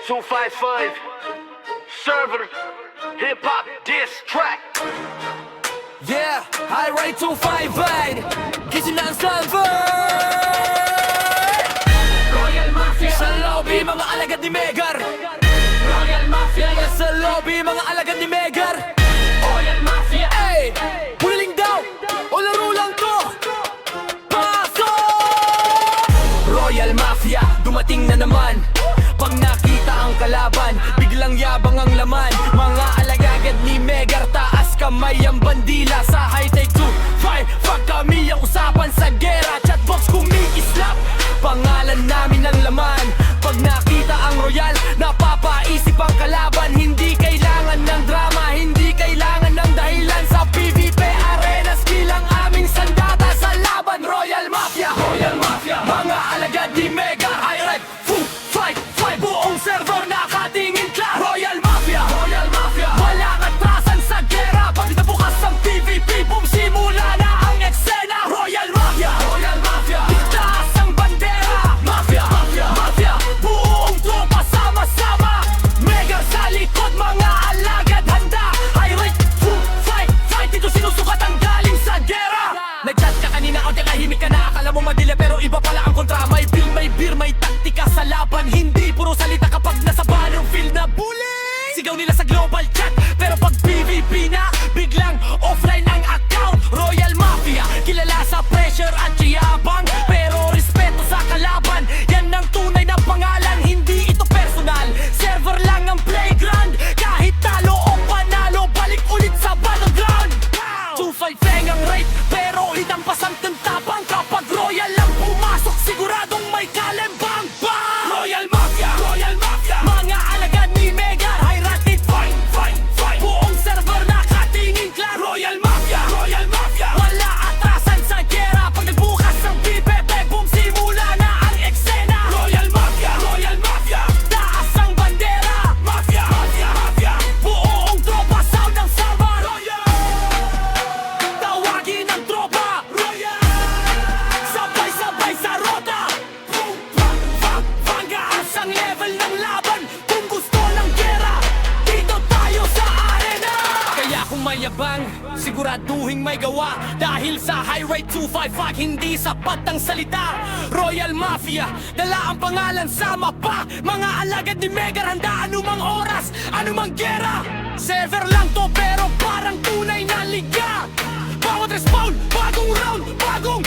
255 Server Hip Hop Diss Track. Yeah, I rate 255 Gising na ang server. Royal Mafia sa lobby, mga alagad ni Megar. Royal Mafia sa lobby, mga alagad ni Megar. Royal Mafia, ay, huliling daw o laro lang to. Pasok! Royal Mafia, dumating na naman. Pag nakita ang kalaban, biglang yabang ang laman. Mga alagagad ni Megar, taas kamay ang bandila. Sa high-tech 255 kami ang usapan sa gera. Chatbox kumikislap, pangalan namin ang laman. Pag nakita ang royal, napapaisip ang kalaban. Hindi kailangan ng drama, hindi kailangan ng dahilan. Sa PvP arena, skill ang aming sandata sa laban. Royal Mafia, Royal Mafia, mga alagad ni Megar. High-rep 255, buong server nakatingin ka. Royal Mafia, Royal Mafia, walang atrasan sa gera. Pag nabukas ang PvP, boom, simula na ang eksena. Royal Mafia, Royal Mafia, itaas ang bandera. Mafia, Mafia, Mafia, buong tropa sama-sama. Megar sa likod, mga alagad handa. High-rate 255, dito sinusukat ang galing sa gera. Nag-chat ka kanina o tahimik ka na. Akala mo madila pero iba pala ang kontra. May bill, may beer, may taktika sa laban. Hindi puro salita kapag nasa battlefield na bullying. Sigaw nila sa global chat, pero pag PvP na, biglang offline ang account. Royal Mafia, kilala sa pressure at yabang, pero respeto sa kalaban. Yan ang tunay na pangalan, hindi ito personal. Server lang ang playground, kahit talo o panalo, balik ulit sa battleground. 255 ang rate, pero hinampas ang tapang. Kapag royal lang pumasok, siguradong may kalembang bang. Royal Mafia, Royal Mafia, mga alagad ni Megar. High-rated 555, buong server nakatingin klar. Royal Mafia, Royal Mafia, wala atrasan sa gera. Pag nagbukas ng PvP, boom, simula na ang eksena. Royal Mafia, Royal Mafia, taas ang bandera. Mafia, Mafia, Mafia, buong tropa sound ng server. Royal, tawagin ang tropa. Royal, sabay-sabay sa rota. Boom, bang, bang, banggaas ang level ng laban. Kung gusto ng gera, dito tayo sa arena. Kaya kung mayabang, siguraduhin may gawa. Dahil sa high-rate 255, hindi sapat ang salita. Royal Mafia, dala ang pangalan sa mapa. Mga alagad ni Megar, handa anumang oras, anumang gera. Server lang to pero parang tunay na liga. Bawat respawn, bagong round, bagong